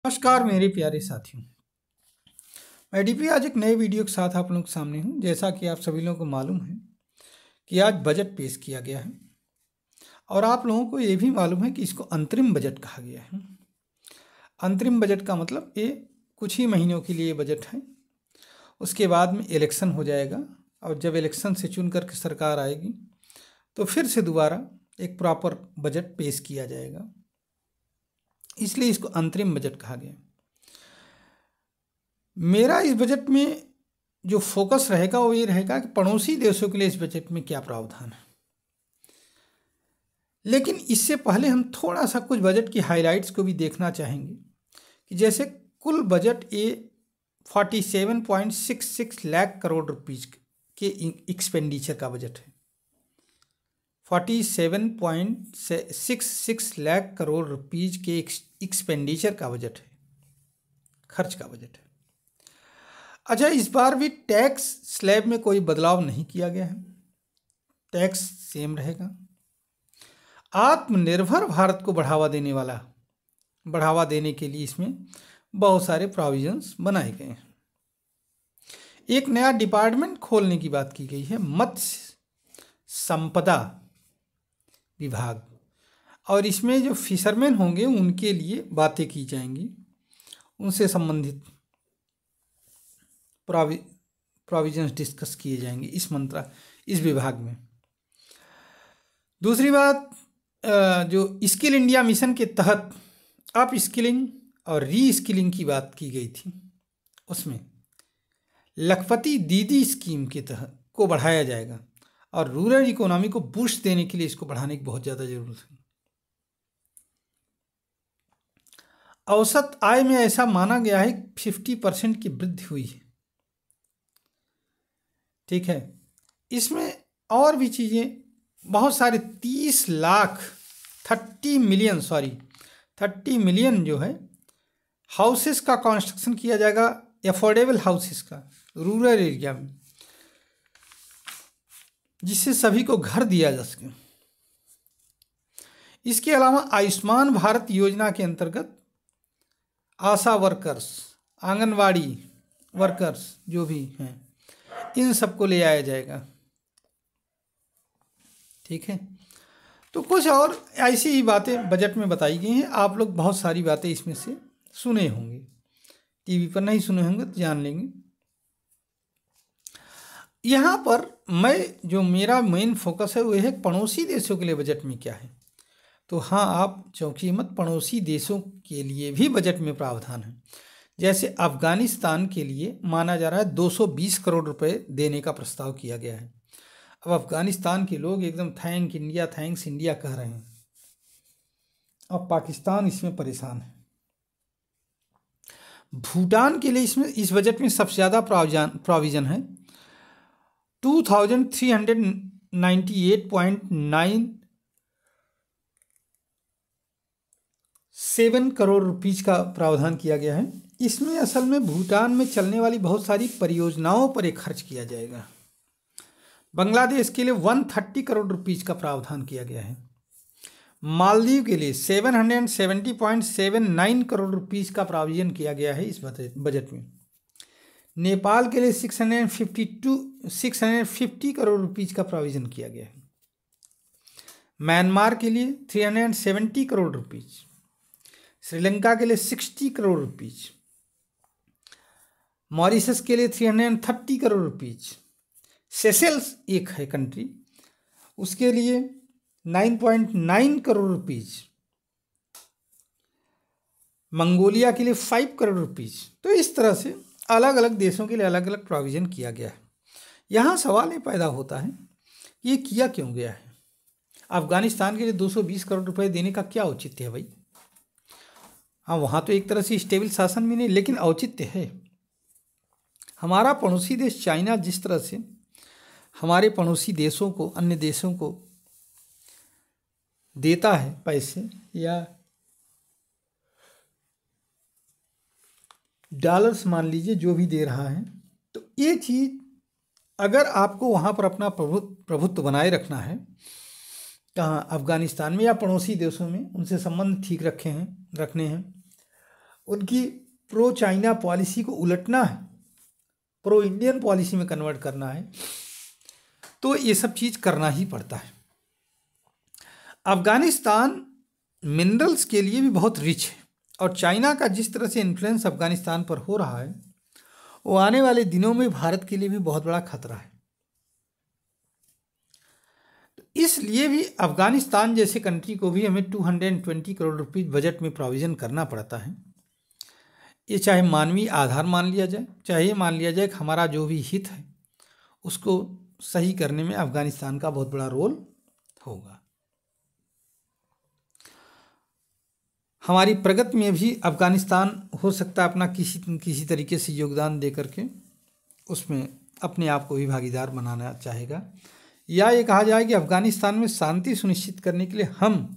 नमस्कार मेरे प्यारे साथियों, मैं डीपी आज एक नए वीडियो के साथ आप लोगों के सामने हूं। जैसा कि आप सभी लोगों को मालूम है कि आज बजट पेश किया गया है और आप लोगों को ये भी मालूम है कि इसको अंतरिम बजट कहा गया है। अंतरिम बजट का मतलब ये कुछ ही महीनों के लिए बजट है, उसके बाद में इलेक्शन हो जाएगा और जब इलेक्शन से चुन करके सरकार आएगी तो फिर से दोबारा एक प्रॉपर बजट पेश किया जाएगा, इसलिए इसको अंतरिम बजट कहा गया। मेरा इस बजट में जो फोकस रहेगा वो ये रहेगा कि पड़ोसी देशों के लिए इस बजट में क्या प्रावधान है। लेकिन इससे पहले हम थोड़ा सा कुछ बजट की हाइलाइट्स को भी देखना चाहेंगे कि जैसे कुल बजट ये 47.66 लाख करोड़ रुपीज के एक्सपेंडिचर का बजट है। 47.66 लाख करोड़ रुपीज के एक्सपेंडिचर का बजट है, खर्च का बजट है। अच्छा, इस बार भी टैक्स स्लैब में कोई बदलाव नहीं किया गया है, टैक्स सेम रहेगा। आत्मनिर्भर भारत को बढ़ावा देने के लिए इसमें बहुत सारे प्रोविजंस बनाए गए हैं। एक नया डिपार्टमेंट खोलने की बात की गई है, मत्स्य संपदा विभाग, और इसमें जो फिशरमैन होंगे उनके लिए बातें की जाएंगी, उनसे संबंधित प्रोविजंस डिस्कस किए जाएंगे इस विभाग में। दूसरी बात, जो स्किल इंडिया मिशन के तहत अप स्किलिंग और री स्किलिंग की बात की गई थी, उसमें लखपति दीदी स्कीम के तहत को बढ़ाया जाएगा और रूरल इकोनॉमी को बूस्ट देने के लिए इसको बढ़ाने की बहुत ज़्यादा जरूरत है। औसत आय में ऐसा माना गया है 50% की वृद्धि हुई है। ठीक है, इसमें और भी चीज़ें बहुत सारे 30 मिलियन जो है हाउसेस का कंस्ट्रक्शन किया जाएगा, अफोर्डेबल हाउसेस का रूरल एरिया में, जिससे सभी को घर दिया जा सके। इसके अलावा आयुष्मान भारत योजना के अंतर्गत आशा वर्कर्स, आंगनवाड़ी वर्कर्स जो भी हैं, इन सबको ले आया जाएगा। ठीक है, तो कुछ और ऐसी ही बातें बजट में बताई गई हैं। आप लोग बहुत सारी बातें इसमें से सुने होंगे, टीवी पर नहीं सुने होंगे तो जान लेंगे। यहाँ पर जो मेरा मेन फोकस है वो है पड़ोसी देशों के लिए बजट में क्या है। तो हाँ, आप चौंकिए मत, पड़ोसी देशों के लिए भी बजट में प्रावधान है। जैसे अफगानिस्तान के लिए माना जा रहा है 220 करोड़ रुपए देने का प्रस्ताव किया गया है। अब अफगानिस्तान के लोग एकदम थैंक्स इंडिया कह रहे हैं। अब पाकिस्तान इसमें परेशान है। भूटान के लिए इस बजट में सबसे ज़्यादा प्रोविजन है 2398.97 करोड़ रुपीज का प्रावधान किया गया है। इसमें असल में भूटान में चलने वाली बहुत सारी परियोजनाओं पर एक खर्च किया जाएगा। बांग्लादेश के लिए 130 करोड़ रुपीज का प्रावधान किया गया है। मालदीव के लिए 770.79 करोड़ रुपीज का प्रावधान किया गया है इस बजट में। नेपाल के लिए 650 करोड़ रुपीज का प्रोविजन किया गया है। म्यांमार के लिए 370 करोड़ रुपीज, श्रीलंका के लिए 60 करोड़ रुपीज, मॉरिशस के लिए 330 करोड़ रुपीज, सेशेल्स एक है कंट्री, उसके लिए 9.9 करोड़ रुपीज, मंगोलिया के लिए 5 करोड़ रुपीज। तो इस तरह से अलग अलग देशों के लिए अलग अलग प्रोविजन किया गया है। यहाँ सवाल ये पैदा होता है ये किया क्यों गया है। अफगानिस्तान के लिए 220 करोड़ रुपए देने का क्या औचित्य है भाई। हाँ, वहाँ तो एक तरह से स्टेबल शासन भी नहीं, लेकिन औचित्य है। हमारा पड़ोसी देश चाइना जिस तरह से हमारे पड़ोसी देशों को, अन्य देशों को देता है पैसे या डॉलर्स मान लीजिए, जो भी दे रहा है, तो ये चीज़ अगर आपको वहाँ पर अपना प्रभुत्व बनाए रखना है, कहाँ अफगानिस्तान में या पड़ोसी देशों में, उनसे संबंध ठीक रखने हैं, उनकी प्रो चाइना पॉलिसी को उलटना है, प्रो इंडियन पॉलिसी में कन्वर्ट करना है, तो ये सब चीज़ करना ही पड़ता है। अफ़गानिस्तान मिनरल्स के लिए भी बहुत रिच है और चाइना का जिस तरह से इन्फ्लुएंस अफ़गानिस्तान पर हो रहा है वो आने वाले दिनों में भारत के लिए भी बहुत बड़ा खतरा है। तो इसलिए भी अफ़गानिस्तान जैसे कंट्री को भी हमें 220 करोड़ रुपीज़ बजट में प्रोविज़न करना पड़ता है। ये चाहे मानवीय आधार मान लिया जाए, चाहे ये मान लिया जाए कि हमारा जो भी हित है उसको सही करने में अफ़गानिस्तान का बहुत बड़ा रोल होगा। हमारी प्रगति में भी अफ़गानिस्तान हो सकता है अपना किसी तरीके से योगदान दे करके उसमें अपने आप को भी भागीदार बनाना चाहेगा, या ये कहा जाए कि अफ़गानिस्तान में शांति सुनिश्चित करने के लिए हम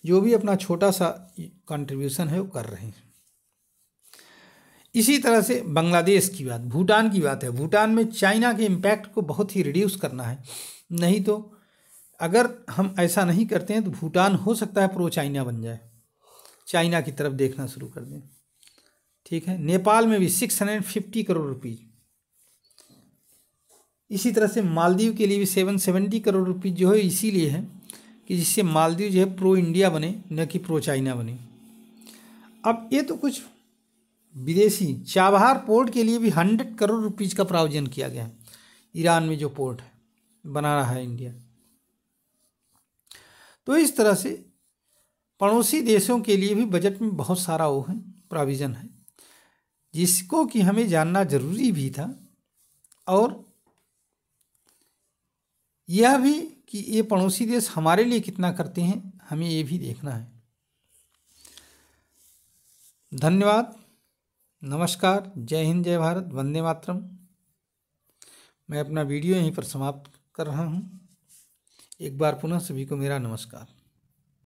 जो भी अपना छोटा सा कंट्रीब्यूशन है वो कर रहे हैं। इसी तरह से बांग्लादेश की बात, भूटान की बात है। भूटान में चाइना के इम्पैक्ट को बहुत ही रिड्यूस करना है, नहीं तो अगर हम ऐसा नहीं करते हैं तो भूटान हो सकता है प्रो चाइना बन जाए, चाइना की तरफ देखना शुरू कर दें। ठीक है, नेपाल में भी 650 करोड़ रुपीज़, इसी तरह से मालदीव के लिए भी 770 करोड़ रुपीज़ जो है इसीलिए है कि जिससे मालदीव जो है प्रो इंडिया बने, न कि प्रो चाइना बने। अब ये तो कुछ विदेशी, चाबहार पोर्ट के लिए भी 100 करोड़ रुपीज़ का प्रावधान किया गया है। ईरान में जो पोर्ट है बना रहा है इंडिया। तो इस तरह से पड़ोसी देशों के लिए भी बजट में बहुत सारा वो है प्रोविज़न है, जिसको कि हमें जानना जरूरी भी था, और यह भी कि ये पड़ोसी देश हमारे लिए कितना करते हैं हमें ये भी देखना है। धन्यवाद, नमस्कार, जय हिंद, जय भारत, वंदे मातरम। मैं अपना वीडियो यहीं पर समाप्त कर रहा हूँ। एक बार पुनः सभी को मेरा नमस्कार।